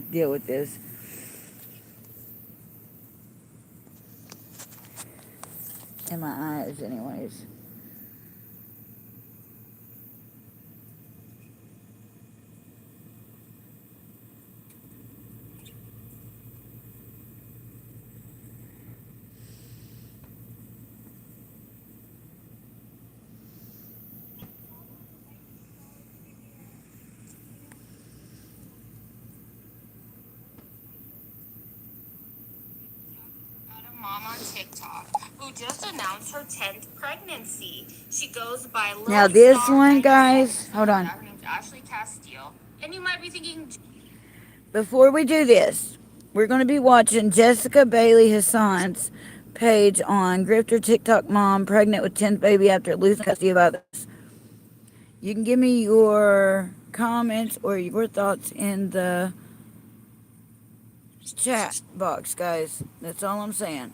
deal with this. In my eyes, anyways. Mom on TikTok who just announced her 10th pregnancy. She goes by Now Little this Star one, 97. guys, hold on. Her name's Ashley Castile. And you might be thinking, Before we do this, we're going to be watching Jessica Bailey Hassan's page on Grifter TikTok mom pregnant with 10th baby after losing custody of others. You can give me your comments or your thoughts in the chat box, guys. That's all I'm saying.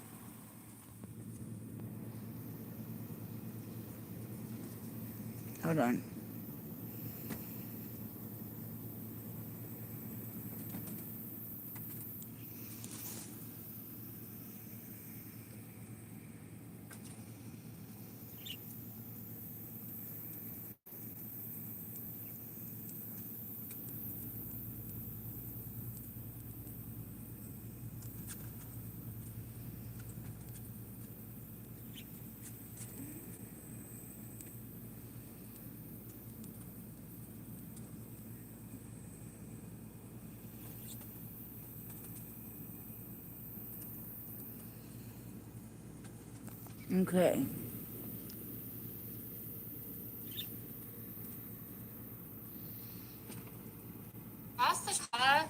Hold on. Okay. Jessica,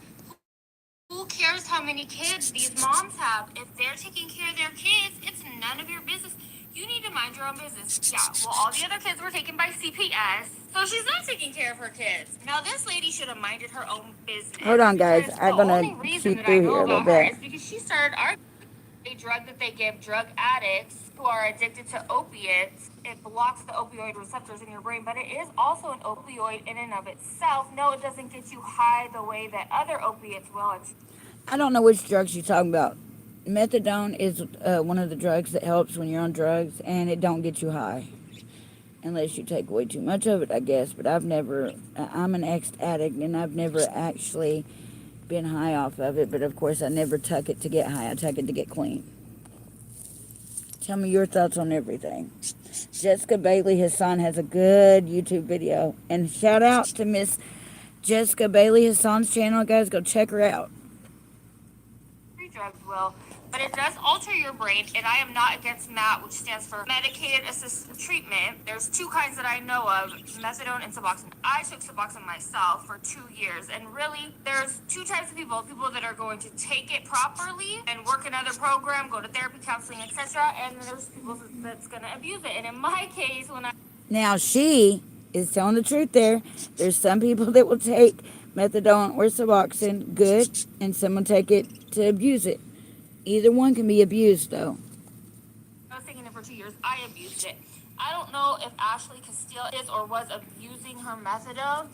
who cares how many kids these moms have? If they're taking care of their kids, it's none of your business. You need to mind your own business. Yeah, well, all the other kids were taken by CPS, so she's not taking care of her kids. Now, this lady should have minded her own business. Hold on, guys. Because I'm the going only to reason shoot that I through know here a little about her bit. is because she started arguing a drug that they give drug addicts who are addicted to opiates. It blocks the opioid receptors in your brain, but it is also an opioid in and of itself. No, it doesn't get you high the way that other opiates will. I don't know which drugs you're talking about. Methadone is one of the drugs that helps when you're on drugs, and it don't get you high unless you take way too much of it, I guess. But I'm an ex-addict, and I've never actually been high off of it. But of course, I never took it to get high. I took it to get clean. Tell me your thoughts on everything. Jessica Bailey Hassan has a good YouTube video, and shout out to Miss Jessica Bailey Hassan's channel, guys. Go check her out. Drugs will, but it does alter your brain, and I am not against MAT, which stands for medicated assisted treatment. There's two kinds that I know of, methadone and Suboxone. I took Suboxone myself for 2 years, and really there's two types of people that are going to take it properly and work another program, go to therapy, counseling, etc., and there's people that's going to abuse it. And in my case, Now she is telling the truth there. There's some people that will take methadone or Suboxone good, and some will take it to abuse it. Either one can be abused, though. I was taking it for 2 years. I abused it. I don't know if Ashley Castile is or was abusing her methadone,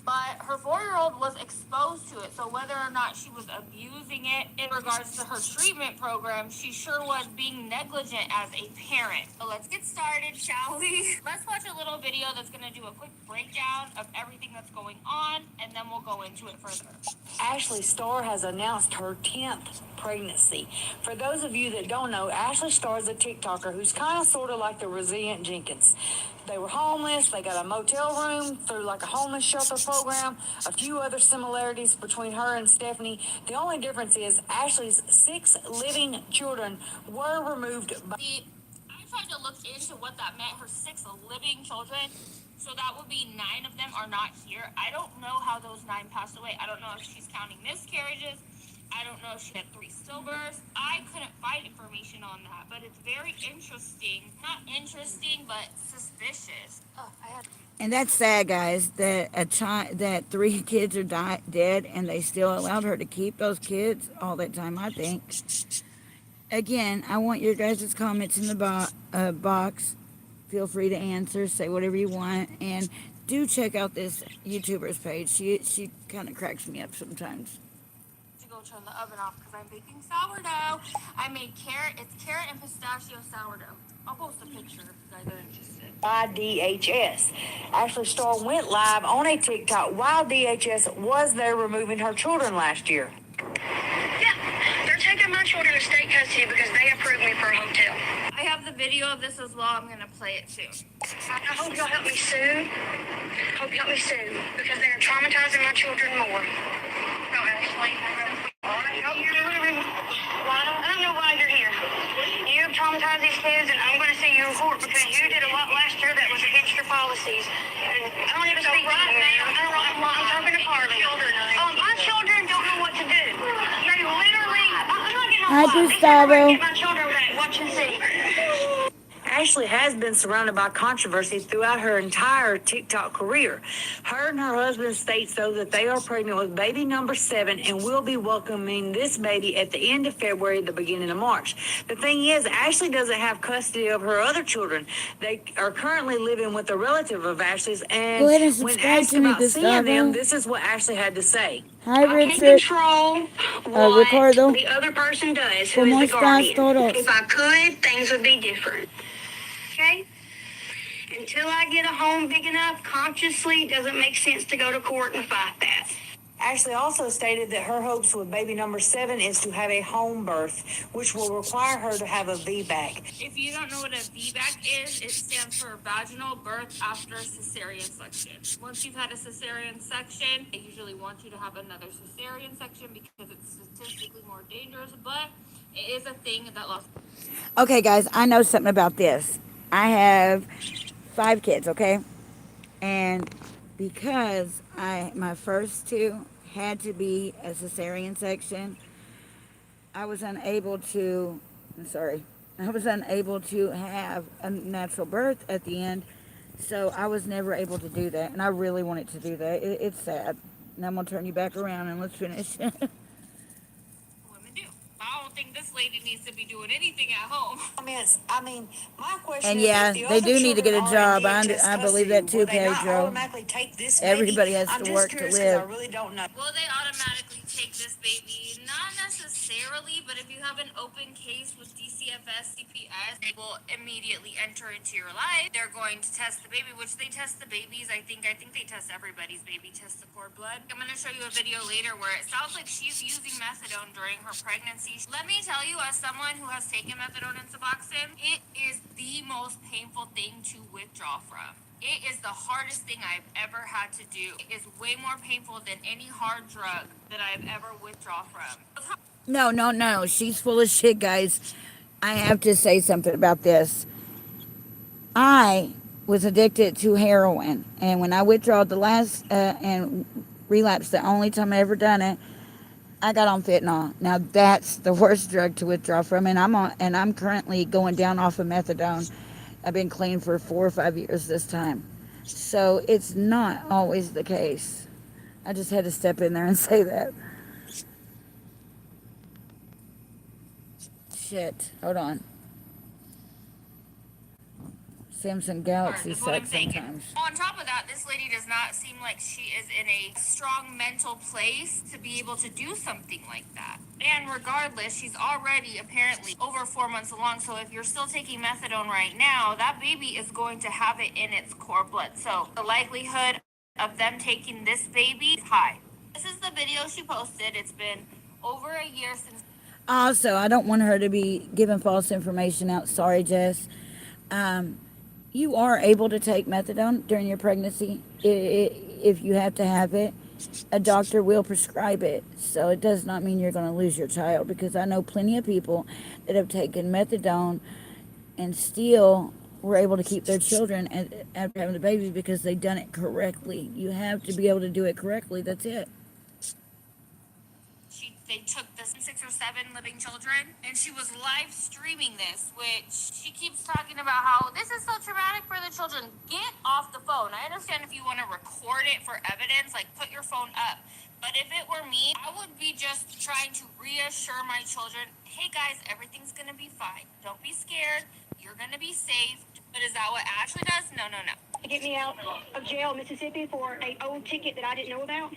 but her 4-year-old was exposed to it. So whether or not she was abusing it in regards to her treatment program, she sure was being negligent as a parent. So let's get started, shall we? Let's watch a little video that's going to do a quick breakdown of everything that's going on, and then we'll go into it further. Ashley Starr has announced her 10th pregnancy. For those of you that don't know, Ashley Starr is a TikToker who's kind of sort of like the Resilient Jenkins. They were homeless. They got a motel room through like a homeless shelter program. A few other similarities between her and Stephanie. The only difference is Ashley's 6 living children were removed by... I tried to look into what that meant. Her 6 living children. So that would be 9 of them are not here. I don't know how those 9 passed away. I don't know if she's counting miscarriages. I don't know if she had 3 stillbirths. I couldn't find information on that, but it's very interesting. Not interesting, but suspicious. And that's sad, guys, that that 3 kids are dead, and they still allowed her to keep those kids all that time, I think. Again, I want your guys' comments in the box. Feel free to answer, say whatever you want, and do check out this YouTuber's page. She kind of cracks me up sometimes. turn the oven off because I'm baking sourdough. I made it's carrot and pistachio sourdough. I'll post a picture if you guys are interested. By DHS. Ashley Starr went live on a TikTok while DHS was there removing her children last year. Yeah, they're taking my children to state custody because they approved me for a hotel. I have the video of this as well. I'm gonna play it soon. I hope y'all help me soon. Hope you help me soon because they're traumatizing my children more. No, Ashley. I don't know why you're here. You have traumatized these kids, and I'm going to see you in court because you did a lot last year that was against your policies. And I don't even speak to you now. I'm talking to Carly. My children don't know what to do. They literally, I'm not getting Hi, on fire. Gustavo. Get my children back. Watch and see. Ashley has been surrounded by controversy throughout her entire TikTok career. Her and her husband states, though, that they are pregnant with baby number 7 and will be welcoming this baby at the end of February, the beginning of March. The thing is, Ashley doesn't have custody of her other children. They are currently living with a relative of Ashley's, and Go ahead and when subscribe asked to me, about seeing them, Gustavo. this is what Ashley had to say. Hi, I can't Richard. control what Ricardo. the other person does, who is ¿Cómo the estás guardian. todos? If I could, things would be different. Okay? Until I get a home big enough, consciously, it doesn't make sense to go to court and fight that. Ashley also stated that her hopes with baby number 7 is to have a home birth, which will require her to have a VBAC. If you don't know what a VBAC is, it stands for vaginal birth after cesarean section. Once you've had a cesarean section, they usually want you to have another cesarean section because it's statistically more dangerous, but it is a thing that lost. Okay, guys, I know something about this. I have 5 kids, okay? And because my first 2 had to be a cesarean section, I was unable to have a natural birth at the end. So I was never able to do that, and I really wanted to do that. It's sad. And I'm gonna turn you back around and let's finish. Women do. I don't think this lady needs to be doing anything at home. I mean, my question And is, yeah, if the they other do need to get a children are in job. I DHS believe custody, that too, will they not Pedro. automatically take this Everybody baby? has I'm to just work to curious 'cause I live. really don't know. Will they automatically take this baby? Not necessarily, but if you have an open case with DCFS, CPS, they will immediately enter into your life. They're going to test the baby, which they test the babies. I think they test everybody's baby, test the cord blood. I'm going to show you a video later where it sounds like she's using methadone during her pregnancy. Let me tell you, as someone who has taken methadone and Suboxone, it is the most painful thing to withdraw from. It is the hardest thing I've ever had to do. It is way more painful than any hard drug that I've ever withdrawn from. No. She's full of shit, guys. I have to say something about this. I was addicted to heroin, and when I withdrew the last and relapsed, the only time I ever done it, I got on fentanyl. Now that's the worst drug to withdraw from, and I'm currently going down off of methadone. I've been clean for 4 or 5 years this time, so it's not always the case. I just had to step in there and say that. Shit, hold on. Samsung Galaxy That's what I'm sucks saying. sometimes. On top of that, this lady does not seem like she is in a strong mental place to be able to do something like that. And regardless, she's already apparently over 4 months along. So if you're still taking methadone right now, that baby is going to have it in its cord blood. So the likelihood of them taking this baby is high. This is the video she posted. It's been over a year since. Also, I don't want her to be giving false information out. Sorry, Jess. You are able to take methadone during your pregnancy if you have to have it. A doctor will prescribe it, so it does not mean you're going to lose your child, because I know plenty of people that have taken methadone and still were able to keep their children after having the baby because they've done it correctly. You have to be able to do it correctly. That's it. They took the 6 or 7 living children, and she was live streaming this, which she keeps talking about how this is so traumatic for the children. Get off the phone. I understand if you want to record it for evidence, like put your phone up. But if it were me, I would be just trying to reassure my children, hey guys, everything's going to be fine. Don't be scared. You're going to be safe. But is that what Ashley does? No. To get me out of jail, Mississippi, for a old ticket that I didn't know about.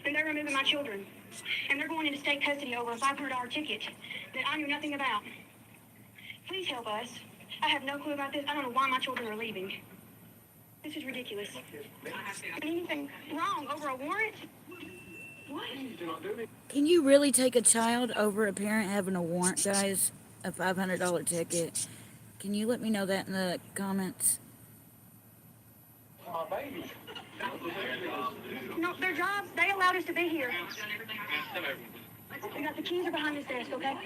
and they're removing my children. And they're going into state custody over a $500 ticket that I knew nothing about. Please help us. I have no clue about this. I don't know why my children are leaving. This is ridiculous. Anything wrong over a warrant? What? Can you really take a child over a parent having a warrant, guys? A $500 ticket? Can you let me know that in the comments? No, their jobs, they allowed us to be here. We got the keys are behind this desk, okay?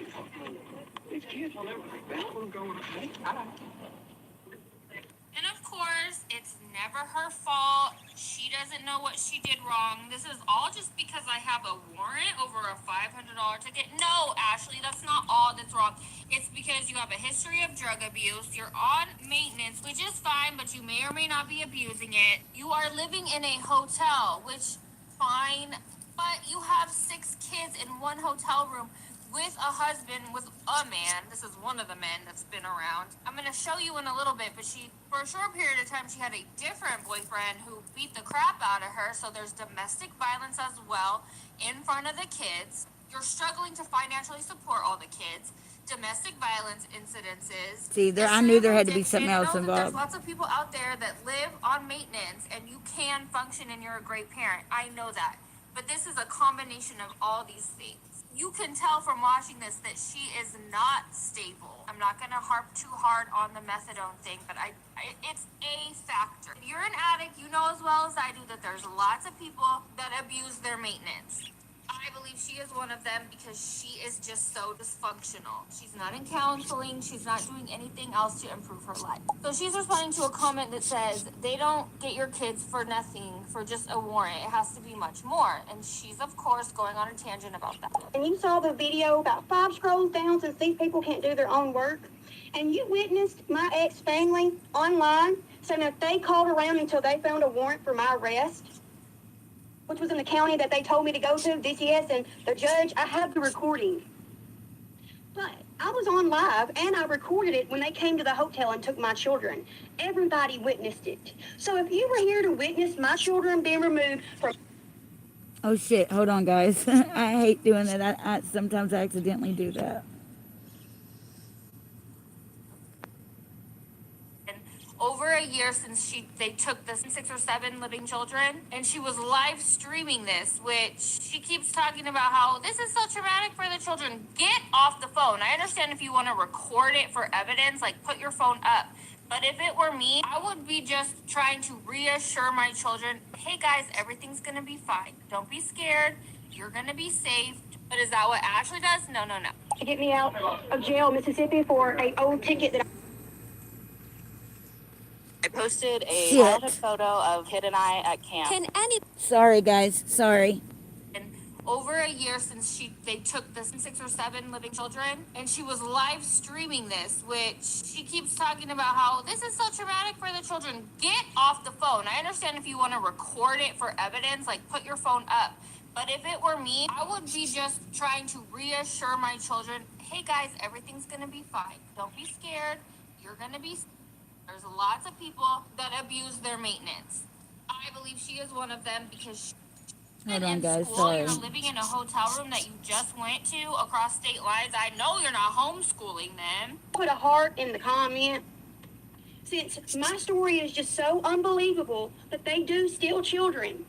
And of course, it's never her fault. She doesn't know what she did wrong. This is all just because I have a warrant over a $500 ticket. No, Ashley, that's not all that's wrong. It's because you have a history of drug abuse. You're on maintenance, which is fine, but you may or may not be abusing it. You are living in a hotel, which fine, but you have 6 kids in one hotel room with a husband, with a man. This is one of the men that's been around. I'm going to show you in a little bit, but for a short period of time, she had a different boyfriend who beat the crap out of her. So there's domestic violence as well in front of the kids. You're struggling to financially support all the kids. Domestic violence incidences. See, I knew there had to be something else There's involved. lots of people out there that live on maintenance, and you can function and you're a great parent. I know that. But this is a combination of all these things. You can tell from watching this that she is not stable. I'm not going to harp too hard on the methadone thing, but it's a factor. If you're an addict, you know as well as I do that there's lots of people that abuse their maintenance. I believe she is one of them because she is just so dysfunctional. She's not in counseling. She's not doing anything else to improve her life. So she's responding to a comment that says, they don't get your kids for nothing, for just a warrant. It has to be much more. And she's, of course, going on a tangent about that. And you saw the video about 5 scrolls down since these people can't do their own work. And you witnessed my ex-family online saying that they called around until they found a warrant for my arrest, which was in the county that they told me to go to, DCS, and the judge. I have the recording. But I was on live, and I recorded it when they came to the hotel and took my children. Everybody witnessed it. So if you were here to witness my children being removed from... Oh, shit. Hold on, guys. I hate doing that. I sometimes accidentally do that. Over a year since they took the 6 or 7 living children, and she was live streaming this, which she keeps talking about how this is so traumatic for the children. Get off the phone. I understand if you want to record it for evidence, like put your phone up. But if it were me, I would be just trying to reassure my children, hey guys, everything's going to be fine. Don't be scared. You're going to be safe. But is that what Ashley does? No. to get me out of jail, Mississippi, for a old ticket that I posted a Shit. childhood photo of Kid and I at camp. Sorry, guys. Sorry. Over a year since they took the 6 or 7 living children, and she was live streaming this, which she keeps talking about how this is so traumatic for the children. Get off the phone. I understand if you want to record it for evidence, like put your phone up. But if it were me, I would be just trying to reassure my children, hey guys, everything's going to be fine. Don't be scared. You're going to be... There's lots of people that abuse their maintenance. I believe she is one of them because Hold on, guys. school, Sorry. you're living in a hotel room that you just went to across state lines. I know you're not homeschooling them. put a heart in the comment. Since my story is just so unbelievable that they do steal children.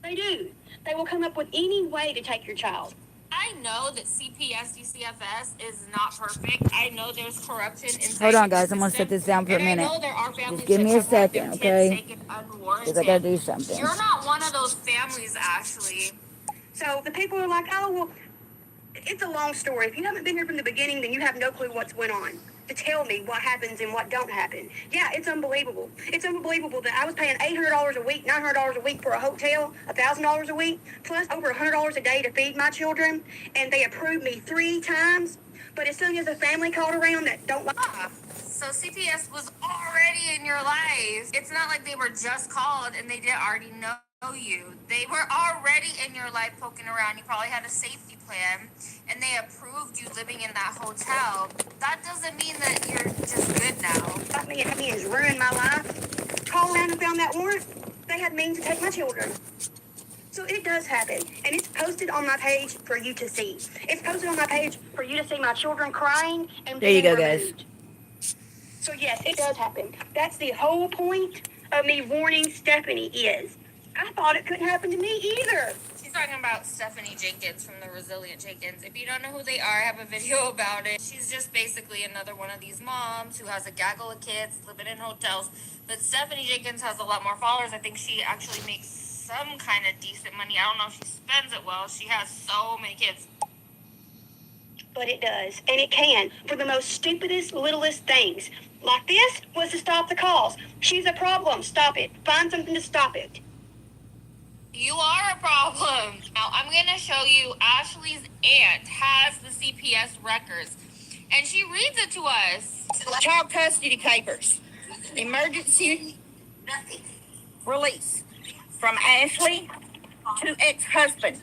They do. They will come up with any way to take your child. I know that CPS, DCFS is not perfect. I know there's corruption inside. Hold on, the guys. I'm going to set system. this down for a And minute. I know there are families Just give me that a have had their second, kids okay? taken unwarranted. Because I got to do something. You're not one of those families, Ashley. So the people are like, oh, well, it's a long story. If you haven't been here from the beginning, then you have no clue what's went on to tell me what happens and what don't happen. Yeah, it's unbelievable. It's unbelievable that I was paying $800 a week, $900 a week for a hotel, $1,000 a week, plus over $100 a day to feed my children, and they approved me 3 times. But as soon as a family called around that don't like... So CPS was already in your life. It's not like they were just called and they didn't already know you. They were already in your life poking around. You probably had a safety plan and they approved you living in that hotel. That doesn't mean that you're just good now. Got me and has ruined my life. Called around and found that warrant. They had means to take my children. So it does happen, and it's posted on my page for you to see. It's posted on my page for you to see my children crying and There you being go, guys. removed. So yes, it does happen. That's the whole point of me warning Stephanie is, I thought it couldn't happen to me either. She's talking about Stephanie Jenkins from the Resilient Jenkins. If you don't know who they are, I have a video about it. She's just basically another one of these moms who has a gaggle of kids living in hotels. But Stephanie Jenkins has a lot more followers. I think she actually makes some kind of decent money. I don't know if she spends it well. She has so many kids. But it does, and it can, for the most stupidest, littlest things. Like this was to stop the calls. She's a problem. Stop it. Find something to stop it. You are a problem. Now, I'm going to show you Ashley's aunt has the CPS records, and she reads it to us. Child custody papers. Emergency release from Ashley to ex-husband.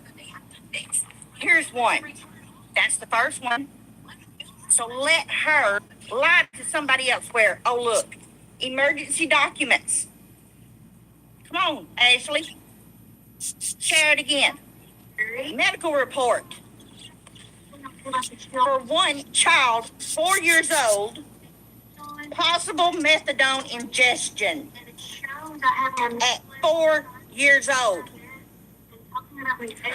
Here's one. That's the first one. So let her lie to somebody else where, oh, look, emergency documents. Come on, Ashley. Share it again. Medical report. For one child, 4 years old, possible methadone ingestion at 4 years old.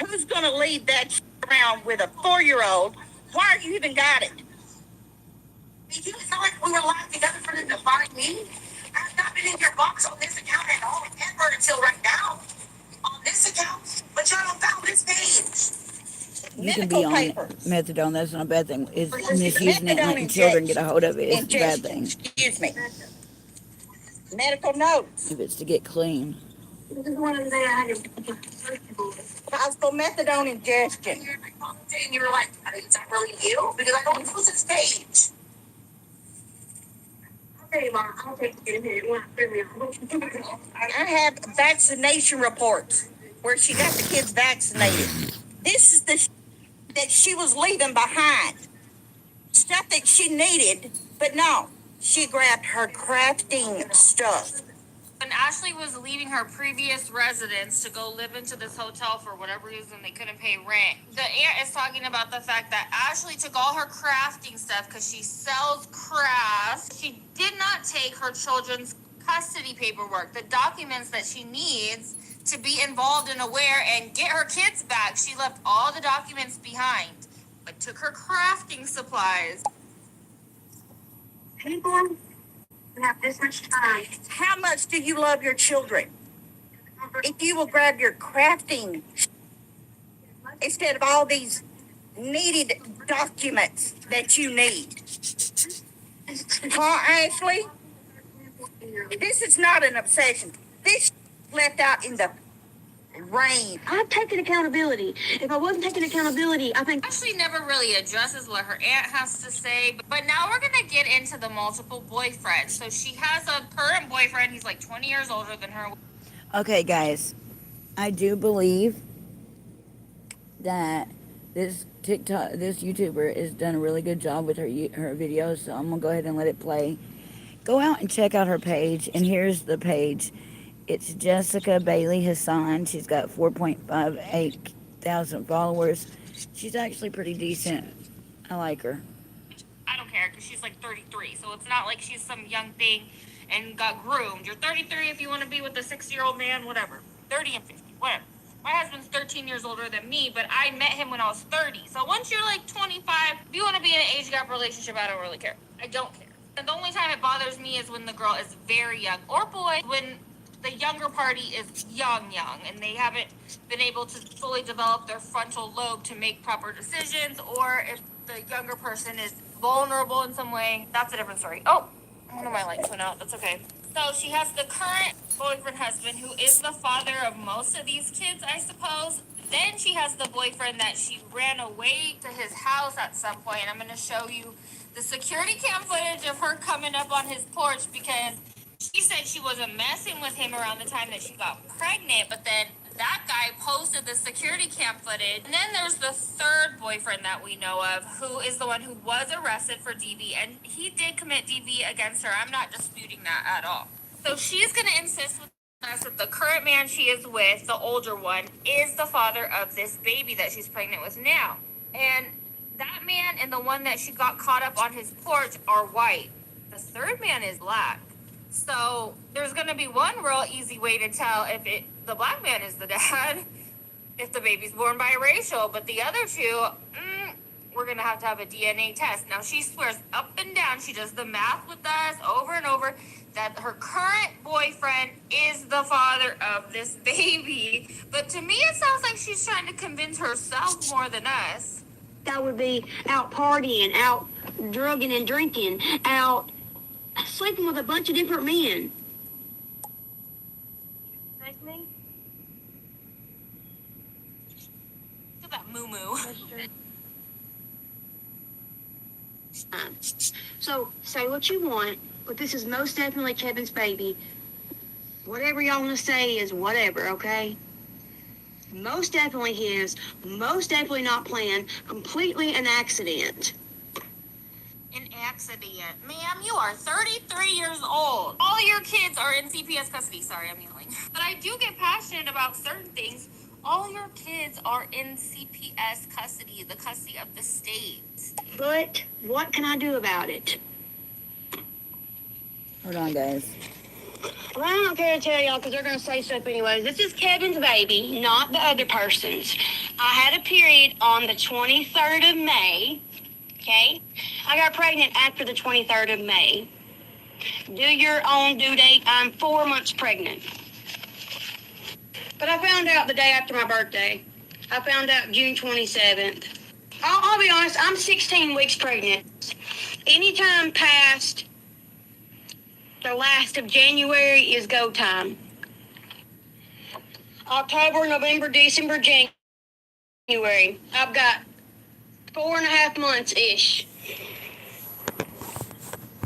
Who's going to leave that around with a 4-year-old? Why are you even got it? Did you feel like we were locked together for them to find me? I've not been in your box on this account at all ever until right now. On this account, but y'all don't found this page. You can be on methadone. That's not a bad thing. It's misusing it and letting children get a hold of it. It's a bad thing. Excuse me. Medical notes. If it's to get clean. Possible methadone ingestion. And you were like, is that really you? Because I don't use this page. Okay, Mom, I'll take it in here. I have vaccination reports where she got the kids vaccinated. This is the that she was leaving behind. Stuff that she needed, but no, she grabbed her crafting stuff. When Ashley was leaving her previous residence to go live into this hotel for whatever reason they couldn't pay rent, the aunt is talking about the fact that Ashley took all her crafting stuff because she sells crafts. She did not take her children's custody paperwork, the documents that she needs to be involved and aware and get her kids back. She left all the documents behind, but took her crafting supplies. People have this much time. How much do you love your children? If you will grab your crafting instead of all these needed documents that you need. Huh, Ashley? This is not an obsession. This left out in the rain. I've taken accountability. If I wasn't taking accountability, I think Ashley never really addresses what her aunt has to say, but now we're going to get into the multiple boyfriends. So she has a current boyfriend. He's like 20 years older than her. Okay, guys. I do believe that this YouTuber has done a really good job with her videos, so I'm going to go ahead and let it play. Go out and check out her page, and here's the page. It's Jessica Bailey Hassan. She's got 4.58 thousand followers. She's actually pretty decent. I like her. I don't care because she's like 33, so it's not like she's some young thing and got groomed. You're 33 if you want to be with a 60-year-old man, whatever. 30 and 50, whatever. My husband's 13 years older than me, but I met him when I was 30. So once you're like 25, if you want to be in an age gap relationship, I don't really care. I don't care. And the only time it bothers me is when the girl is very young, or boy, when the younger party is young, and they haven't been able to fully develop their frontal lobe to make proper decisions, or if the younger person is vulnerable in some way. That's a different story. Oh, one of my lights went out. That's okay. So she has the current boyfriend husband who is the father of most of these kids, I suppose. Then she has the boyfriend that she ran away to his house at some point. I'm going to show you the security cam footage of her coming up on his porch because she said she wasn't messing with him around the time that she got pregnant, but then that guy posted the security cam footage. And then there's the third boyfriend that we know of, who is the one who was arrested for DV, and he did commit DV against her. I'm not disputing that at all. So she's going to insist with us that the current man she is with, the older one, is the father of this baby that she's pregnant with now. And that man and the one that she got caught up on his porch are white. The third man is black. So there's going to be one real easy way to tell if the black man is the dad, if the baby's born biracial. But the other two, we're going to have a DNA test. Now, she swears up and down, she does the math with us over and over, that her current boyfriend is the father of this baby. But to me, it sounds like she's trying to convince herself more than us. I would be out partying, out drugging and drinking, out sleeping with a bunch of different men. Like me? Look at that moo-moo. So say what you want, but this is most definitely Kevin's baby. Whatever y'all want to say is whatever, okay? Most definitely his, most definitely not planned, completely an accident. An accident. Ma'am, you are 33 years old. All your kids are in CPS custody. Sorry, I'm yelling. But I do get passionate about certain things. All your kids are in CPS custody, the custody of the state. But what can I do about it? Hold on, guys. Well, I don't care to tell y'all because they're going to say stuff anyways. This is Kevin's baby, not the other person's. I had a period on the 23rd of May, okay? I got pregnant after the 23rd of May. Do your own due date. I'm 4 months pregnant. But I found out the day after my birthday. I found out June 27th. I'll be honest, I'm 16 weeks pregnant. Anytime past the last of January is go time. October, November, December, January. I've got 4.5 months-ish.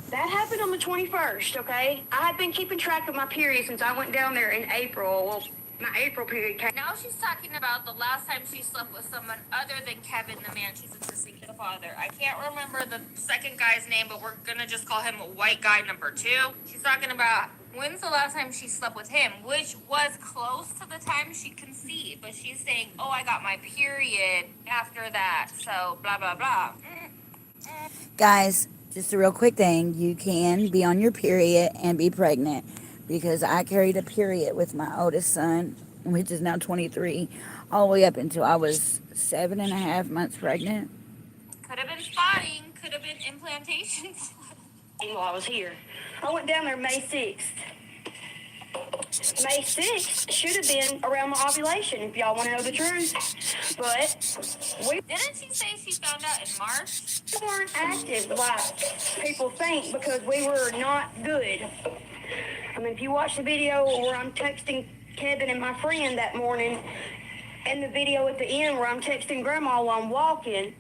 That happened on the 21st, okay? I had been keeping track of my period since I went down there in April. Well, my April period came. Now she's talking about the last time she slept with someone other than Kevin, the man she's insisting is the father. I can't remember the second guy's name, but we're gonna just call him white guy number 2. She's talking about when's the last time she slept with him, which was close to the time she conceived. But she's saying, oh, I got my period after that, so blah, blah, blah. Guys, just a real quick thing. You can be on your period and be pregnant. Because I carried a period with my oldest son, which is now 23, all the way up until I was 7.5 months pregnant. Could have been spotting, could have been implantation. While I was here. I went down there May 6th. May 6th should have been around my ovulation, if y'all want to know the truth. But Didn't she say she found out in March? we weren't active like people think because we were not good. I mean, if you watch the video where I'm texting Kevin and my friend that morning, and the video at the end where I'm texting Grandma while I'm walking,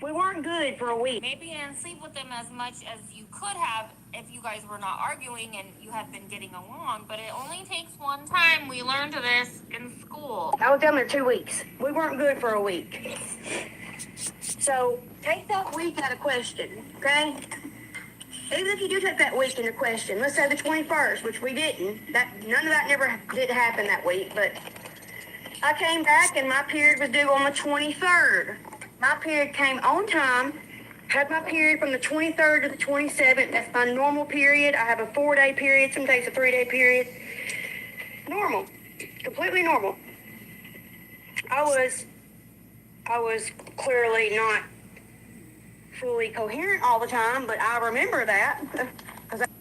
we weren't good for a week. Maybe you didn't sleep with them as much as you could have if you guys were not arguing and you had been getting along, but it only takes one time. We learned this in school. I was down there 2 weeks. We weren't good for a week. So take that week out of question, okay? Even if you do take that week into question, let's say the 21st, which we didn't. None of that never did happen that week, but I came back and my period was due on the 23rd. My period came on time. Had my period from the 23rd to the 27th. That's my normal period. I have a 4-day period. Some days a 3-day period. Normal. Completely normal. I was clearly not fully coherent all the time, but I remember that.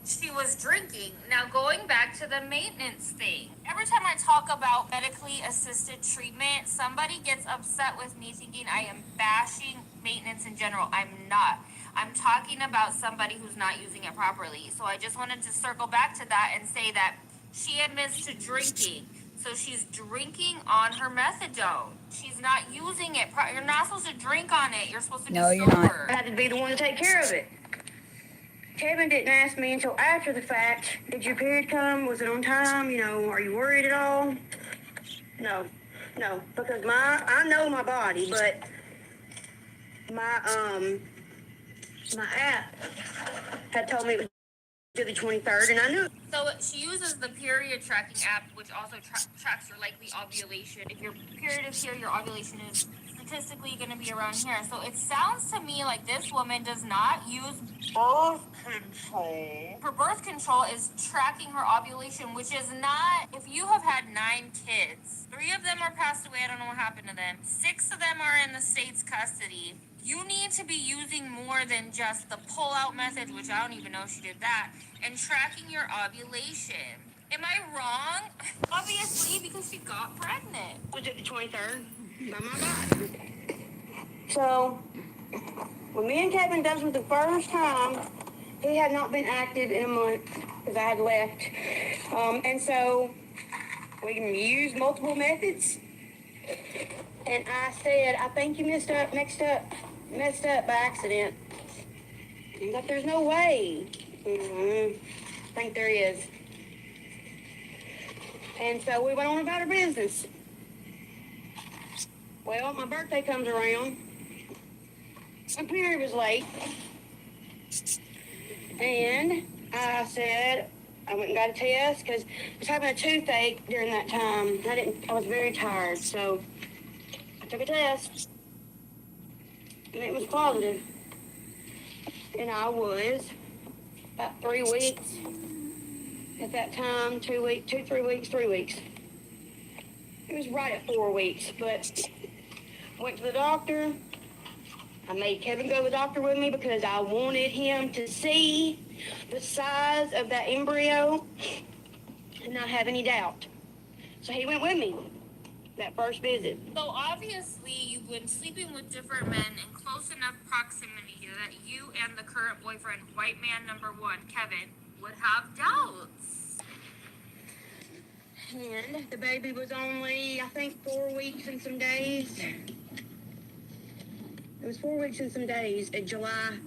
She was drinking. Now, going back to the maintenance thing. Every time I talk about medically assisted treatment, somebody gets upset with me thinking I am bashing maintenance in general. I'm not. I'm talking about somebody who's not using it properly. So I just wanted to circle back to that and say that she admits to drinking. So she's drinking on her methadone. She's not using it. You're not supposed to drink on it. You're supposed to be sober. I had to be the one to take care of it. Kevin didn't ask me until after the fact, did your period come? Was it on time? You know, are you worried at all? No, because I know my body, but my app had told me it was to the 23rd, and I knew. So she uses the period tracking app, which also tracks your likely ovulation. If your period is here, your ovulation is statistically going to be around here. So it sounds to me like this woman does not use birth control. Her birth control is tracking her ovulation, which is not. If you have had 9 kids, 3 of them are passed away. I don't know what happened to them. 6 of them are in the state's custody. You need to be using more than just the pull-out method, which I don't even know if she did that, and tracking your ovulation. Am I wrong? Obviously, because she got pregnant. Was it the 23rd? By my God. So, when me and Kevin does it the first time, he had not been active in a month because I had left. And so, we can use multiple methods. And I said, I think you messed up by accident. He's like, there's no way. I think there is. And so we went on about our business. Well, my birthday comes around. My period was late. And I said, I went and got a test because I was having a toothache during that time. I was very tired, so I took a test. And it was positive. And I was about 3 weeks at that time, 3 weeks. It was right at 4 weeks, but went to the doctor. I made Kevin go to the doctor with me because I wanted him to see the size of that embryo and not have any doubt. So he went with me that first visit. So obviously you've been sleeping with different men in close enough proximity that you and the current boyfriend, white man number 1, Kevin, would have doubts. And the baby was only, I think, 4 weeks and some days. It was 4 weeks and some days at July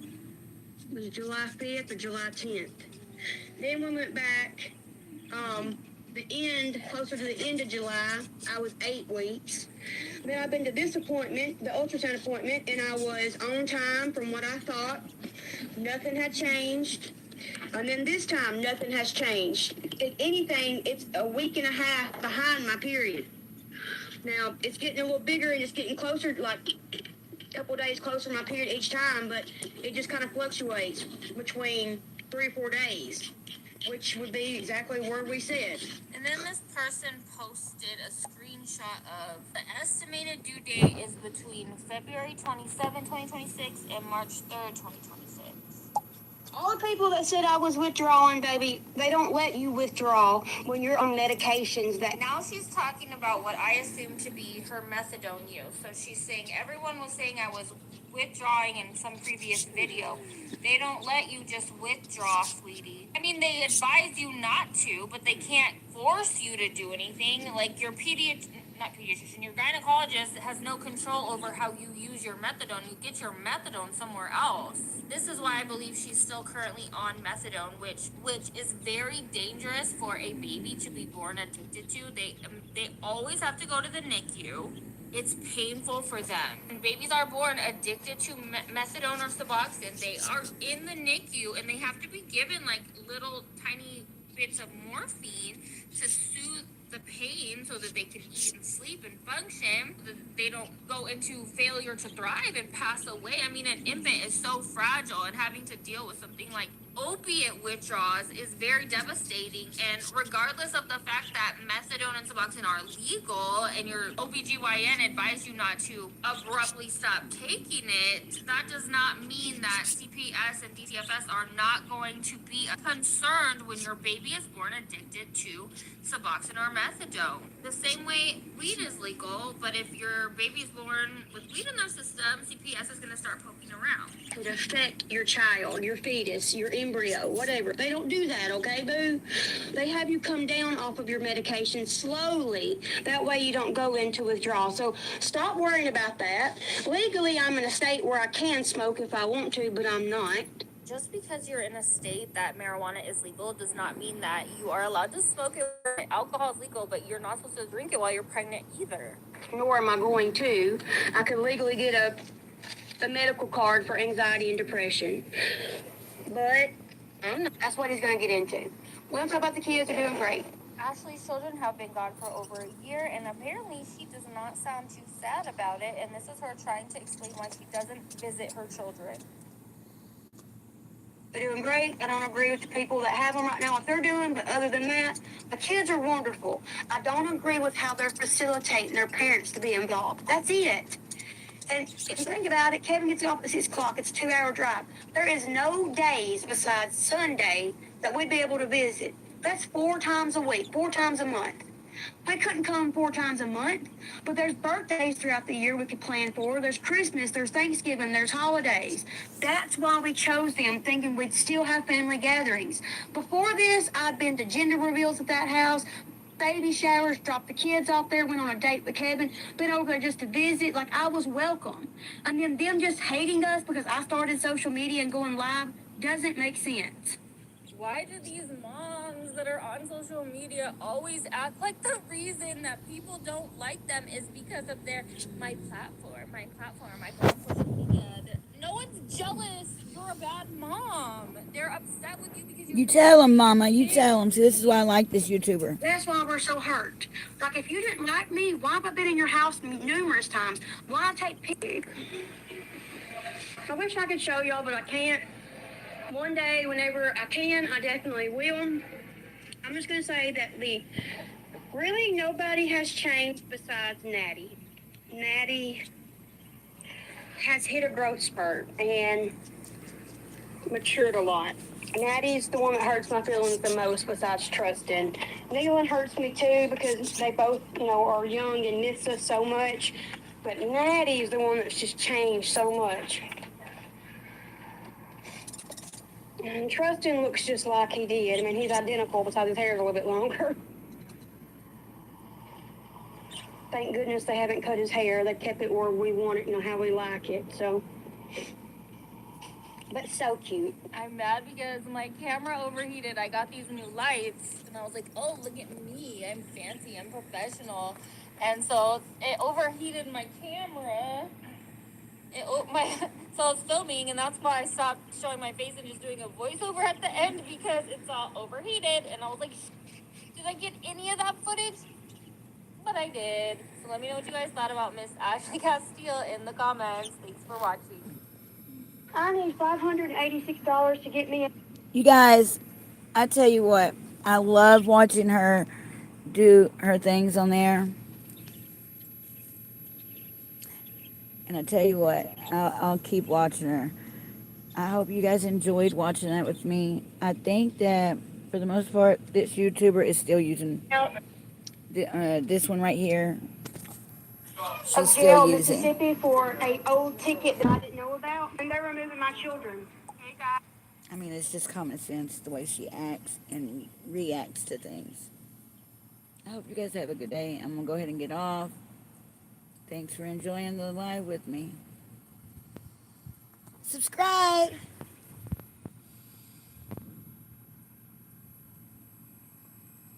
5th or July 10th. Then we went back, closer to the end of July, I was 8 weeks. Then I've been to this appointment, the ultrasound appointment, and I was on time from what I thought. Nothing had changed. And then this time, nothing has changed. If anything, it's a week and a half behind my period. Now, it's getting a little bigger and it's getting closer, like a couple days closer to my period each time, but it just kind of fluctuates between 3 or 4 days, which would be exactly where we said. And then this person posted a screenshot of the estimated due date is between February 27, 2026 and March 3rd, 2026. All the people that said I was withdrawing, baby, they don't let you withdraw when you're on medications that... Now she's talking about what I assume to be her methadone use. So she's saying everyone was saying I was withdrawing in some previous video. They don't let you just withdraw, sweetie. I mean, they advise you not to, but they can't force you to do anything. Like your your gynecologist has no control over how you use your methadone. You get your methadone somewhere else. This is why I believe she's still currently on methadone, which is very dangerous for a baby to be born addicted to. They always have to go to the NICU. It's painful for them. When babies are born addicted to methadone or Suboxone, they are in the NICU and they have to be given like little tiny bits of morphine to soothe the pain so that they can eat and sleep and function, so that they don't go into failure to thrive and pass away. I mean, an infant is so fragile, and having to deal with something like opiate withdrawals is very devastating. And regardless of the fact that methadone and Suboxone are legal and your OBGYN advised you not to abruptly stop taking it, that does not mean that CPS and DCFS are not going to be concerned when your baby is born addicted to Suboxone or methadone. The same way weed is legal, but if your baby's born with weed in their system, CPS is going to start poking around. It would affect your child, your fetus, your embryo, whatever. They don't do that, okay, boo? They have you come down off of your medication slowly. That way you don't go into withdrawal. So stop worrying about that. Legally, I'm in a state where I can smoke if I want to, but I'm not. Just because you're in a state that marijuana is legal does not mean that you are allowed to smoke it. Alcohol is legal, but you're not supposed to drink it while you're pregnant either. Nor am I going to. I could legally get a medical card for anxiety and depression. But That's what he's going to get into. We don't talk about the kids. They're doing great. Ashley's children have been gone for over a year, and apparently she does not sound too sad about it. And this is her trying to explain why she doesn't visit her children. They're doing great. I don't agree with the people that have them right now, what they're doing, but other than that, the kids are wonderful. I don't agree with how they're facilitating their parents to be involved. That's it. And if you think about it, Kevin gets off at 6 o'clock. It's a 2-hour drive. There is no days besides Sunday that we'd be able to visit. That's 4 times a week, 4 times a month. I couldn't come 4 times a month, but there's birthdays throughout the year we could plan for. There's Christmas, there's Thanksgiving, there's holidays. That's why we chose them, thinking we'd still have family gatherings. Before this, I'd been to gender reveals at that house, baby showers, dropped the kids off there, went on a date with Kevin, been over there just to visit, like I was welcome. And then them just hating us because I started social media and going live doesn't make sense. Why do these moms that are on social media always act like the reason that people don't like them is because of their my platform on social media? No one's jealous. You're a bad mom. They're upset with you because You tell them, Mama. You tell them. See, this is why I like this YouTuber. That's why we're so hurt. Like, if you didn't like me, why have I been in your house numerous times? Why take pictures? I wish I could show y'all, but I can't. One day, whenever I can, I definitely will. I'm just going to say that really nobody has changed besides Natty. Natty has hit a growth spurt and matured a lot. Natty's the one that hurts my feelings the most besides Trustin. Nealon hurts me too because they both, are young and miss us so much. But Natty's the one that's just changed so much. And Trustin looks just like he did. I mean, he's identical besides his hair is a little bit longer. Thank goodness they haven't cut his hair. They kept it where we want it, how we like it. So, but so cute. I'm mad because my camera overheated. I got these new lights, and I was like, oh, look at me. I'm fancy. I'm professional. And so it overheated my camera. So it's filming, and that's why I stopped showing my face and just doing a voiceover at the end because it's all overheated. And I was like, did I get any of that footage? But I did. So let me know what you guys thought about Miss Ashley Castile in the comments. Thanks for watching. I need $586 to get me a... You guys, I tell you what, I love watching her do her things on there. And I tell you what, I'll keep watching her. I hope you guys enjoyed watching that with me. I think that for the most part, this YouTuber is still using this one right here. She's still using. Mississippi for a old ticket that I didn't know about, and they're removing my children. Hey guys. I mean, it's just common sense the way she acts and reacts to things. I hope you guys have a good day. I'm going to go ahead and get off. Thanks for enjoying the live with me. Subscribe!